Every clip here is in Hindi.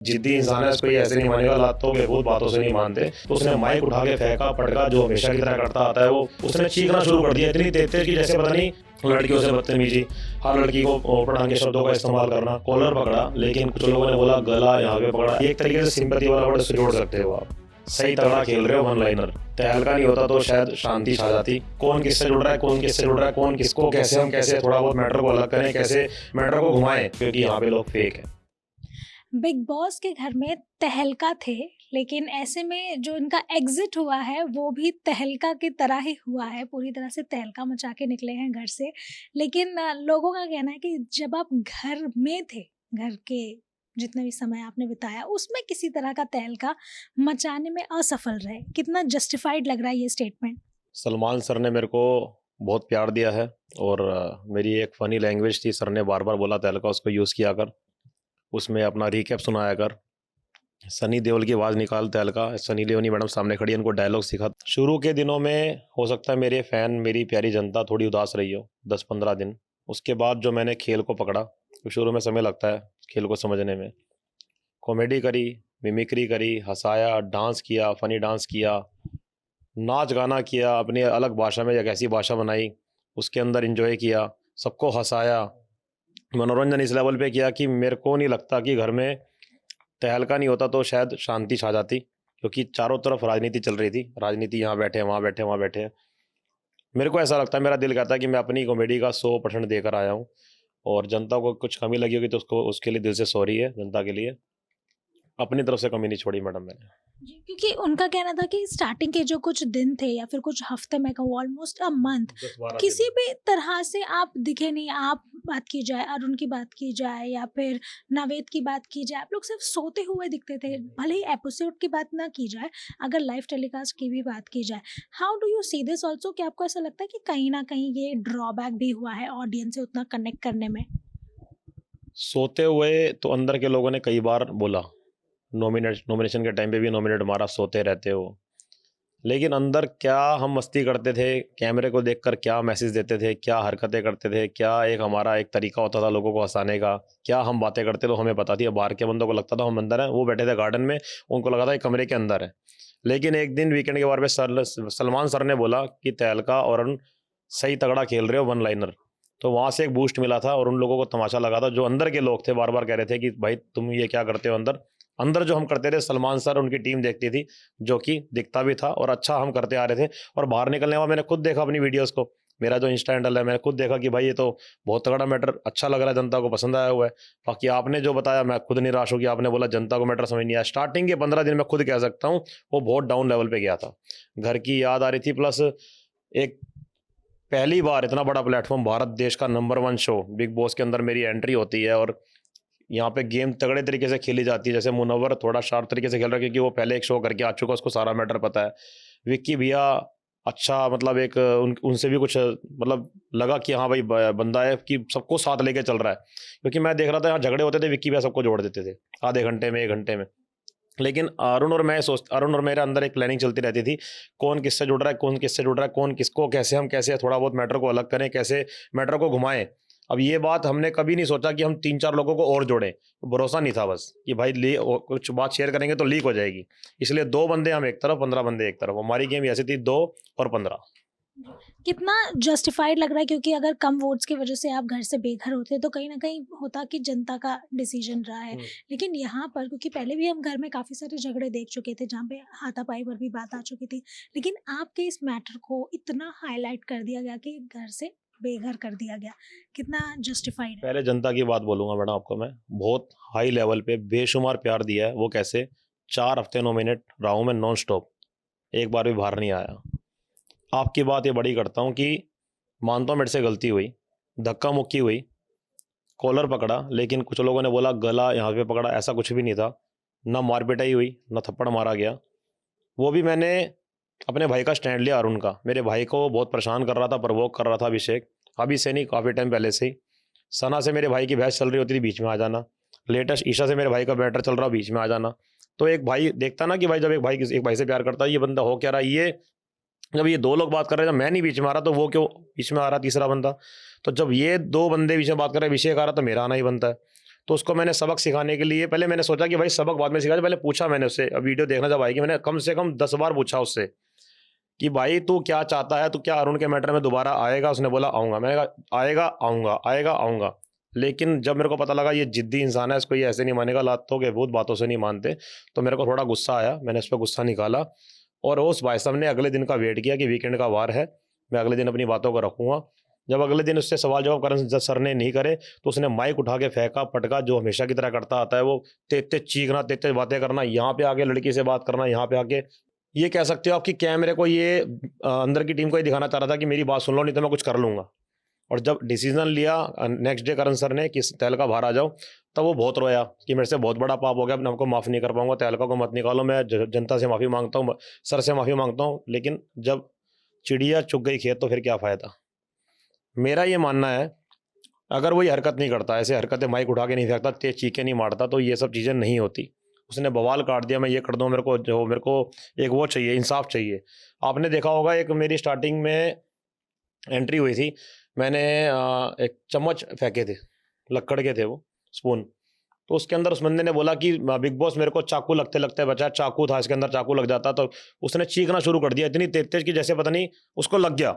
जिद्दी इंसान है, उसको ये ऐसे नहीं मानेगा, लातों बेहूद बातों से नहीं मानते। तो उसने माइक उठा के फेंका, पटका, जो हमेशा की तरह करता आता है वो। उसने चीखना शुरू कर दिया इतनी तेज की जैसे पता नहीं लड़कियों से बदतमीजी, हर लड़की को पढ़ाने के शब्दों का इस्तेमाल करना। कॉलर पकड़ा, लेकिन कुछ लोगों ने बोला गला यहाँ पे पकड़ा। एक तरीके से सिंपैथी वाला वर्ड से जोड़ सकते हो आप। सही तगड़ा खेल रहे हो वन लाइनर। तहलका नहीं होता तो शायद शांति छा जाती। कौन किससे जुड़ रहा है, कौन किससे जुड़ रहा है, कौन किसको, कैसे हम कैसे थोड़ा बहुत मैटर को अलग करें, कैसे मैटर को घुमाएं, क्योंकि यहाँ पे लोग फेक है। बिग बॉस के घर में तहलका थे, लेकिन ऐसे में जो इनका एग्जिट हुआ है वो भी तहलका की तरह ही हुआ है, पूरी तरह से तहलका मचा के निकले हैं घर से। लेकिन लोगों का कहना है कि जब आप घर में थे, घर के जितने भी समय आपने बिताया उसमें किसी तरह का तहलका मचाने में असफल रहे। कितना जस्टिफाइड लग रहा है ये स्टेटमेंट? सलमान सर ने मेरे को बहुत प्यार दिया है, और मेरी एक फ़नी लैंग्वेज थी, सर ने बार बार बोला तहलका उसको यूज़ किया कर, उसमें अपना रिकैप सुनाया कर। सनी देओल की आवाज़ निकाल तहलका, सनी लियोनी मैडम सामने खड़ी है, इनको डायलॉग सिखा। शुरू के दिनों में हो सकता है मेरे फ़ैन, मेरी प्यारी जनता थोड़ी उदास रही हो 10-15 दिन। उसके बाद जो मैंने खेल को पकड़ा, तो शुरू में समय लगता है खेल को समझने में। कॉमेडी करी, मिमिक्री करी, हंसाया, डांस किया, फ़नी डांस किया, नाच गाना किया, अपनी अलग भाषा में एक ऐसी भाषा बनाई, उसके अंदर एंजॉय किया, सबको हंसाया। मनोरंजन इस लेवल पे किया कि मेरे को नहीं लगता कि घर में तहलका नहीं होता तो शायद शांति छा जाती, क्योंकि चारों तरफ राजनीति चल रही थी। राजनीति यहाँ बैठे हैं, वहाँ बैठे हैं, वहाँ बैठे हैं। मेरे को ऐसा लगता है, मेरा दिल कहता है कि मैं अपनी कॉमेडी का 100% देकर आया हूँ, और जनता को कुछ कमी लगी होगी तो उसको, उसके लिए दिल से सॉरी है जनता के लिए। अपनी तरफ से कमी नहीं छोड़ी मैडम मैंने। जी, क्योंकि उनका कहना था कि स्टार्टिंग के जो कुछ दिन थे या फिर कुछ हफ्ते में कहूँ, ऑलमोस्ट अ मंथ 10-12 किसी दिन। भी तरह से आप दिखे नहीं। आप बात की जाए, अरुण की बात की जाए या फिर नावेद की बात की जाए, आप लोग सिर्फ सोते हुए दिखते थे। भले ही एपिसोड की बात ना की जाए, अगर लाइव टेलीकास्ट की भी बात की जाए, how do you see this also? कि आपको ऐसा लगता है कि कहीं ना कहीं ये ड्रॉबैक भी हुआ है ऑडियंस से उतना कनेक्ट करने में? सोते हुए तो अंदर के लोगों ने कई बार बोला, नॉमिनेशन के टाइम पे भी नॉमिनेट मारा, सोते रहते हो। लेकिन अंदर क्या हम मस्ती करते थे, कैमरे को देखकर क्या मैसेज देते थे, क्या हरकतें करते थे, क्या एक हमारा एक तरीका होता था लोगों को हंसाने का, क्या हम बातें करते तो हमें पता थी। अब बाहर के बंदों को लगता था हम अंदर हैं, वो बैठे थे गार्डन में, उनको लगा था एक कमरे के अंदर है। लेकिन एक दिन वीकेंड के बार में सलमान सर ने बोला कि तहलका और अरुण सही तगड़ा खेल रहे हो वन लाइनर। तो वहाँ से एक बूस्ट मिला था, और उन लोगों को तमाशा लगा था जो अंदर के लोग थे, बार बार कह रहे थे कि भाई तुम ये क्या करते हो अंदर। अंदर जो हम करते थे, सलमान सर उनकी टीम देखती थी, जो कि दिखता भी था और अच्छा हम करते आ रहे थे। और बाहर निकलने के बाद मैंने खुद देखा अपनी वीडियोस को, मेरा जो इंस्टा हैंडल है, मैंने खुद देखा कि भाई ये तो बहुत तगड़ा मैटर, अच्छा लग रहा है, जनता को पसंद आया हुआ है। बाकी आपने जो बताया, मैं खुद निराश हो गया। आपने बोला जनता को मैटर समझ नहीं आया। स्टार्टिंग के 15 दिन मैं खुद कह सकता हूँ वो बहुत डाउन लेवल पे गया था। घर की याद आ रही थी, प्लस एक पहली बार इतना बड़ा प्लेटफॉर्म, भारत देश का नंबर 1 शो बिग बॉस के अंदर मेरी एंट्री होती है, और यहाँ पे गेम तगड़े तरीके से खेली जाती है। जैसे मुनव्वर थोड़ा शार्प तरीके से खेल रहा है, क्योंकि वो पहले एक शो करके आ चुका है, उसको सारा मैटर पता है। विक्की भैया अच्छा, मतलब एक उनसे भी कुछ मतलब लगा कि हाँ भाई बंदा है कि सबको साथ लेके चल रहा है। क्योंकि मैं देख रहा था यहाँ झगड़े होते थे, विक्की भैया सबको जोड़ देते थे आधे घंटे में, 1 घंटे में। लेकिन अरुण और मेरे अंदर एक प्लानिंग चलती रहती थी, कौन किससे जुड़ रहा है, कौन किससे जुड़ रहा है, कौन किसको, कैसे हम कैसे थोड़ा बहुत मैटर को अलग करें, कैसे मैटर को घुमाएं। अब ये बात हमने कभी नहीं सोचा कि हम 3-4 लोगों को और जोड़ें। भरोसा नहीं था बस कि भाई कुछ बात शेयर करेंगे तो लीक हो जाएगी। इसलिए 2 बंदे हम एक तरफ, 15 बंदे एक तरफ। हमारी गेम ऐसी थी, 2 और 15। कितना जस्टिफाइड लग रहा है, क्योंकि अगर कम वोट्स की वजह से आप घर से बेघर होते तो कहीं ना कहीं होता कि जनता का डिसीजन रहा है। लेकिन यहाँ पर, क्योंकि पहले भी हम घर में काफी सारे झगड़े देख चुके थे जहाँ पे हाथापाई पर भी बात आ चुकी थी, लेकिन आपके इस मैटर को इतना हाईलाइट कर दिया गया कि घर से बेघर कर दिया गया। कितना जस्टिफाइड है? पहले जनता की बात बोलूंगा मैडम आपको मैं, बहुत हाई लेवल पे बेशुमार प्यार दिया है। वो कैसे, 4 हफ्ते नॉमिनेट रहा हूँ मैं नॉन स्टॉप, एक बार भी बाहर नहीं आया। आपकी बात ये बड़ी करता हूँ कि मानता हूँ मेरे से गलती हुई, धक्का मुक्की हुई, कॉलर पकड़ा, लेकिन कुछ लोगों ने बोला गला यहाँ पे पकड़ा, ऐसा कुछ भी नहीं था। ना मार पिटाई हुई, ना थप्पड़ मारा गया। वो भी मैंने अपने भाई का स्टैंड लिया, अरुण का। मेरे भाई को बहुत परेशान कर रहा था, प्रवोक कर रहा था अभिषेक, अभी से नहीं, काफ़ी टाइम पहले से ही। सना से मेरे भाई की बहस चल रही होती थी, बीच में आ जाना। लेटेस्ट ईशा से मेरे भाई का मैटर चल रहा, बीच में आ जाना। तो एक भाई देखता ना कि भाई जब एक भाई से प्यार करता है, ये बंदा हो क्या रहा है, ये जब ये 2 लोग बात कर रहे हैं, जब मैं नहीं बीच में आ रहा तो वो क्यों बीच में आ रहा तीसरा बंदा। तो जब ये 2 बंदे बीच में बात कर रहे हैं, अभिषेक आ रहा तो मेरा आना ही बनता है। तो उसको मैंने सबक सिखाने के लिए पहले मैंने सोचा कि भाई सबक बाद में सिखा, पहले पूछा मैंने उससे, वीडियो देखना जब आएगी मैंने कम से कम 10 बार पूछा उससे कि भाई तू क्या चाहता है, तू क्या अरुण के मैटर में दोबारा आएगा? उसने बोला आऊँगा। मैंने कहा आएगा, आऊँगा, आएगा, आऊँगा। लेकिन जब मेरे को पता लगा ये ज़िद्दी इंसान है, इसको ये ऐसे नहीं मानेगा, लातों के भूत बातों से नहीं मानते, तो मेरे को थोड़ा गुस्सा आया। मैंने उस पे गुस्सा निकाला और उस भाई साहब ने अगले दिन का वेट किया कि वीकेंड का वार है, मैं अगले दिन अपनी बातों को रखूँगा। जब अगले दिन उससे सवाल जवाब करण सर ने नहीं करे, तो उसने माइक उठा के फेंका, पटका, जो हमेशा की तरह करता आता है वो, तेज-तेज चीखना, तेज-तेज बातें करना, यहाँ पे आके लड़की से बात करना, यहाँ पे आके ये कह सकते हो आप कि कैमरे को ये अंदर की टीम को ये दिखाना चाह रहा था कि मेरी बात सुन लो नहीं तो मैं कुछ कर लूँगा। और जब डिसीजन लिया नेक्स्ट डे करण सर ने कि तहलका बाहर आ जाओ, तब वो बहुत रोया कि मेरे से बहुत बड़ा पाप हो गया, अब मैं आपको माफ़ नहीं कर पाऊँगा, तहलका को मत निकालो, मैं जनता से माफ़ी मांगता हूँ, सर से माफ़ी मांगता हूँ। लेकिन जब चिड़िया चुग गई खेत तो फिर क्या फ़ायदा? मेरा ये मानना है, अगर वो ये हरकत नहीं करता, ऐसे हरकतें माइक उठा के नहीं फेंकता, तेज़ चीखें नहीं मारता, तो ये सब चीज़ें नहीं होती। उसने बवाल काट दिया, मैं ये कर दूँ, मेरे को एक वो चाहिए, इंसाफ चाहिए। आपने देखा होगा एक मेरी स्टार्टिंग में एंट्री हुई थी, मैंने एक चम्मच फेंके थे, लक्कड़ के थे वो, स्पून। तो उसके अंदर उस बंदे ने बोला कि बिग बॉस मेरे को चाकू लगते-लगते बचा, चाकू था इसके अंदर, चाकू लग जाता, तो उसने चीखना शुरू कर दिया इतनी तेज़-तेज़ कि जैसे पता नहीं उसको लग गया।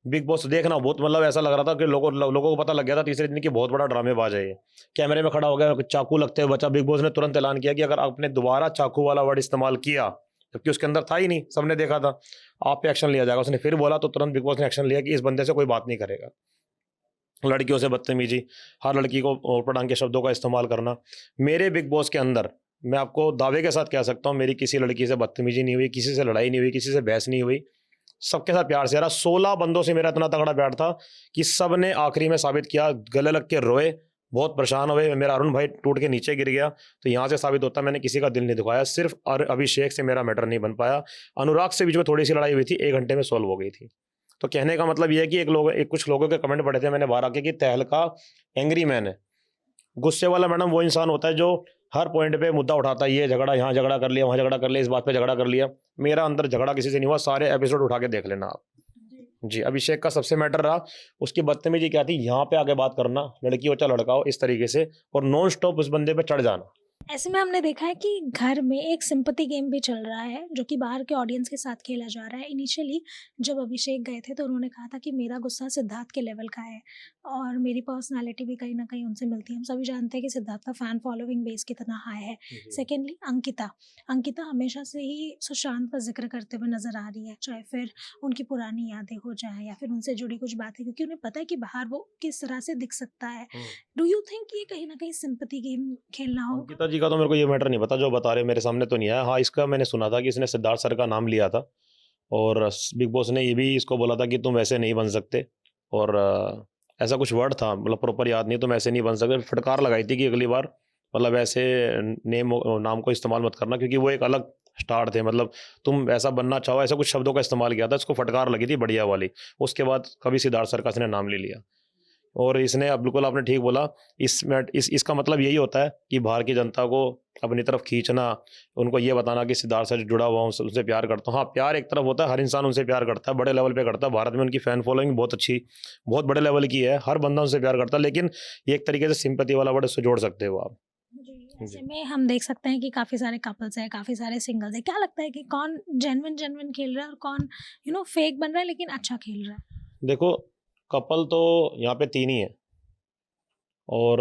बिग बॉस देखना बहुत मतलब ऐसा लग रहा था कि लोगों को पता लग गया था तीसरे दिन की बहुत बड़ा ड्रामेबाज है ये। कैमरे में खड़ा हो गया, चाकू लगते हुए बचा। बिग बॉस ने तुरंत ऐलान किया कि अगर आपने दोबारा चाकू वाला वर्ड इस्तेमाल किया, जबकि उसके अंदर था ही नहीं, सबने देखा था, आप पे एक्शन लिया जाएगा। उसने फिर बोला तो तुरंत बिग बॉस ने एक्शन लिया कि इस बंदे से कोई बात नहीं करेगा। लड़कियों से बदतमीजी, हर लड़की को ऊट-पटांग के शब्दों का इस्तेमाल करना। मेरे बिग बॉस के अंदर मैं आपको दावे के साथ कह सकता हूँ, मेरी किसी लड़की से बदतमीजी नहीं हुई, किसी से लड़ाई नहीं हुई, किसी से बहस नहीं हुई। सबके साथ प्यार से रहा। 16 बंदों से मेरा इतना तगड़ा प्यार था कि सब ने आखिरी में साबित किया, गले लग के रोए, बहुत परेशान हुए। मेरा अरुण भाई टूट के नीचे गिर गया, तो यहाँ से साबित होता है मैंने किसी का दिल नहीं दुखाया। सिर्फ़ अभिषेक से मेरा मैटर नहीं बन पाया। अनुराग से बीच में थोड़ी-सी लड़ाई हुई थी, 1 घंटे में सॉल्व हो गई थी। तो कहने का मतलब ये है कि कुछ लोगों के कमेंट पढ़े थे मैंने बाहर आके कि तहलका एंग्री मैन है। गुस्से वाला मैडम वो इंसान होता है जो हर पॉइंट पे मुद्दा उठाता है, ये झगड़ा, यहाँ झगड़ा कर लिया, वहाँ झगड़ा कर लिया, इस बात पे झगड़ा कर लिया। मेरा अंदर झगड़ा किसी से नहीं हुआ, सारे एपिसोड उठा के देख लेना आप। जी, अभिषेक का सबसे मैटर रहा, उसकी बदतमीजी क्या थी, यहाँ पे आके बात करना, लड़की हो चाहे लड़का हो, इस तरीके से, और नॉन स्टॉप उस बंदे पे चढ़ जाना। ऐसे में हमने देखा है कि घर में एक सिंपैथी गेम भी चल रहा है जो कि बाहर के ऑडियंस के साथ खेला जा रहा है। इनिशियली जब अभिषेक गए थे तो उन्होंने कहा था कि मेरा गुस्सा सिद्धार्थ के लेवल का है और मेरी पर्सनैलिटी भी कहीं न कहीं उनसे मिलती है। हम सभी जानते हैं कि सिद्धार्थ का फ़ैन फॉलोइंग बेस कितना हाई है। जी। सेकेंडली अंकिता, अंकिता हमेशा से ही सुशांत का ज़िक्र करते हुए नज़र आ रही है, चाहे फिर उनकी पुरानी यादें हो जाएँ या फिर उनसे जुड़ी कुछ बातें, क्योंकि उन्हें पता है कि बाहर वो किस तरह से दिख सकता है। हुँ। डू यू थिंक ये कहीं न कहीं सिंपैथी गेम खेलना होगा? अंकिता जी का तो मेरे को ये मैटर नहीं पता, जो बता रहे हो मेरे सामने तो नहीं आया। हाँ, इसका मैंने सुना था कि इसने सिद्धार्थ सर का नाम लिया था और बिग बॉस ने ये भी इसको बोला था कि तुम वैसे नहीं बन सकते, और ऐसा कुछ वर्ड था, मतलब प्रॉपर याद नहीं, तुम ऐसे नहीं बन सकते। फटकार लगाई थी कि अगली बार मतलब ऐसे नाम को इस्तेमाल मत करना, क्योंकि वो एक अलग स्टार थे, मतलब तुम ऐसा बनना चाहो, ऐसा कुछ शब्दों का इस्तेमाल किया था, इसको फटकार लगी थी बढ़िया वाली। उसके बाद कभी सिद्धार्थ सर का इसने नाम ले लिया। और इसने अब बिल्कुल आपने ठीक बोला, इसका मतलब यही होता है कि बाहर की जनता को अपनी तरफ खींचना, उनको ये बताना कि सिद्धार्थ से जुड़ा हुआ हूँ, उनसे प्यार करता हूँ। हाँ, प्यार एक तरफ होता है, हर इंसान उनसे प्यार करता है, बड़े लेवल पे करता है। भारत में उनकी फ़ैन फॉलोइंग बहुत अच्छी, बहुत बड़े लेवल की है, हर बंदा उनसे प्यार करता है, लेकिन ये एक तरीके से सिंपैथी वाला वर्ड उससे जोड़ सकते हो आप। जी, जी। ऐसे में हम देख सकते हैं कि काफ़ी सारे कपल्स हैं, काफ़ी सारे सिंगल्स हैं। क्या लगता है कि कौन जेन्युइन जेन्युइन खेल रहा है और कौन फेक बन रहा है लेकिन अच्छा खेल रहा है? देखो, कपल तो यहाँ पे 3 ही हैं, और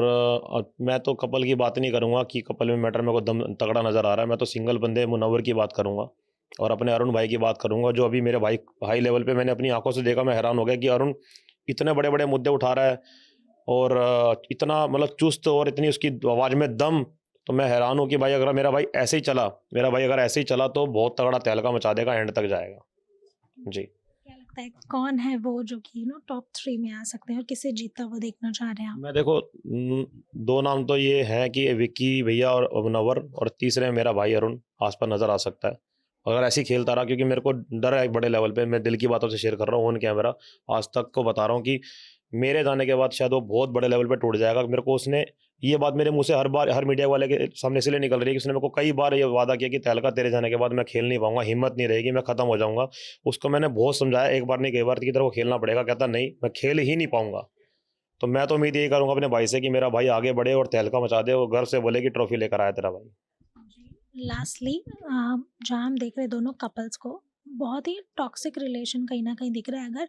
मैं तो कपल की बात नहीं करूँगा कि कपल में मैटर मेरे को दम तगड़ा नज़र आ रहा है। मैं तो सिंगल बंदे मुनव्वर की बात करूँगा और अपने अरुण भाई की बात करूँगा, जो अभी मेरे भाई हाई लेवल पे मैंने अपनी आँखों से देखा। मैं हैरान हो गया कि अरुण इतने बड़े-बड़े मुद्दे उठा रहा है और इतना मतलब चुस्त, और इतनी उसकी आवाज़ में दम। तो मैं हैरान हूँ कि भाई अगर मेरा भाई अगर ऐसे ही चला तो बहुत तगड़ा तहलका मचा देगा, एंड तक जाएगा। जी। क्या लगता है कौन है वो जो कि टॉप 3 में आ सकते हैं और किसे जीतता हुआ देखना चाह रहे हैं आप? मैं देखो 2 नाम तो ये हैं कि विक्की भैया और मुनव्वर, और तीसरे मेरा भाई अरुण आस-पास नज़र आ सकता है। अगर ऐसे ही खेलता रहा, क्योंकि मेरे को डर है एक बड़े लेवल पे, मैं दिल की बातों से शेयर कर रहा हूँ ऑन कैमरा, आज तक को बता रहा हूँ कि मेरे जाने के बाद शायद वो बहुत बड़े लेवल पे टूट जाएगा। मेरे को उसने ये बात मेरे मुँह से हर बार हर मीडिया वाले के सामने इसलिए निकल रही है कि उसने मेरे को कई बार ये वादा किया कि तहलका तेरे जाने के बाद मैं खेल नहीं पाऊँगा, हिम्मत नहीं रहेगी, मैं खत्म हो जाऊँगा। उसको मैंने बहुत समझाया, एक बार नहीं कई बार, कि तेरे को खेलना पड़ेगा। कहता नहीं, मैं खेल ही नहीं पाऊँगा। तो मैं तो उम्मीद यही करूंगा अपने भाई से कि मेरा भाई आगे बढ़े और तहलका मचा दे और घर से बोले कि ट्रॉफी लेकर आया तेरा भाई। लास्टली जहाँ हम देख रहे हैं दोनों कपल्स को, बहुत ही टॉक्सिक रिलेशन कहीं ना कहीं दिख रहा है अगर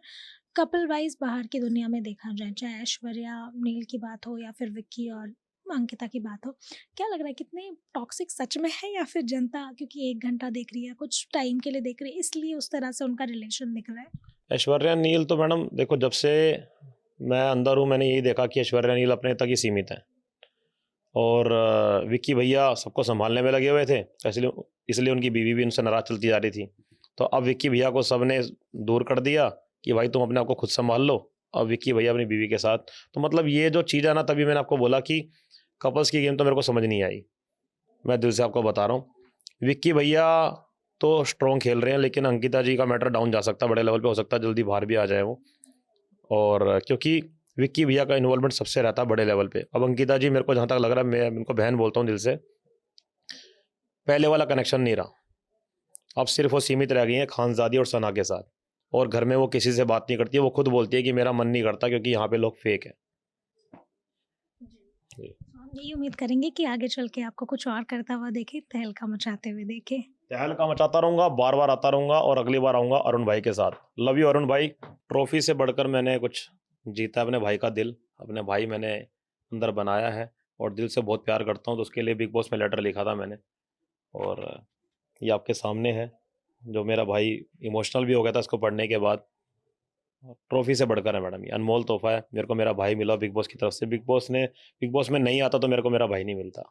कपल वाइज बाहर की दुनिया में देखा जाए, चाहे ऐश्वर्या नील की बात हो या फिर विक्की और अंकिता की बात हो। क्या लग रहा है कितने टॉक्सिक सच में है, या फिर जनता क्योंकि 1 घंटा देख रही है, कुछ टाइम के लिए देख रही है, इसलिए उस तरह से उनका रिलेशन दिख रहा है? ऐश्वर्या नील तो मैडम देखो, जब से मैं अंदर हूँ मैंने यही देखा कि ऐश्वर्या नील अपने तक ही सीमित है और विक्की भैया सबको संभालने में लगे हुए थे, तो इसलिए इसलिए उनकी बीवी भी उनसे नाराज चलती जा रही थी। तो अब विक्की भैया को सबने दूर कर दिया कि भाई तुम अपने आप को खुद संभाल लो, अब विक्की भैया अपनी बीवी के साथ। तो मतलब ये जो चीज़ है ना, तभी मैंने आपको बोला कि कपल्स की गेम तो मेरे को समझ नहीं आई। मैं दिल से आपको बता रहा हूँ, विक्की भैया तो स्ट्रॉन्ग खेल रहे हैं, लेकिन अंकिता जी का मैटर डाउन जा सकता है, बड़े लेवल पे हो सकता है जल्दी बाहर भी आ जाए वो। और क्योंकि विक्की भैया का इन्वॉल्वमेंट सबसे रहता है बड़े लेवल पे। अब अंकिता जी मेरे को जहाँ तक लग रहा है, मैं उनको बहन बोलता हूँ दिल से, पहले वाला कनेक्शन नहीं रहा। अब सिर्फ वो सीमित रह गई हैं खानजादी और सना के साथ, और घर में वो किसी से बात नहीं करती है। वो खुद बोलती है कि मेरा मन नहीं करता क्योंकि यहाँ पे लोग फेक है। हम यही उम्मीद करेंगे कि आगे चल के आपको कुछ और करता हुआ देखे, तहलका मचाते हुए देखे। तहलका मचाता रहूंगा, बार बार आता रहूंगा, और अगली बार आऊंगा अरुण भाई के साथ। लव यू अरुण भाई। ट्रॉफी से बढ़कर मैंने कुछ जीता, अपने भाई का दिल, अपने भाई मैंने अंदर बनाया है और दिल से बहुत प्यार करता हूँ। तो उसके लिए बिग बॉस में लेटर लिखा था मैंने, और ये आपके सामने है। जो मेरा भाई इमोशनल भी हो गया था इसको पढ़ने के बाद। ट्रॉफी से बढ़कर है मैडम, ये अनमोल तोहफा है। मेरे को मेरा भाई मिला बिग बॉस की तरफ से। बिग बॉस में नहीं आता तो मेरे को मेरा भाई नहीं मिलता।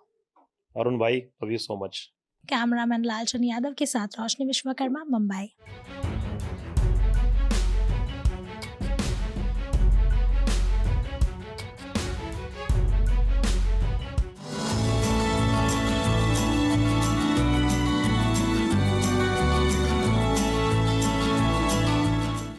अरुण भाई, love you so much. Cameraman Lalchand Yadav के साथ रोशनी विश्वकर्मा, मुंबई।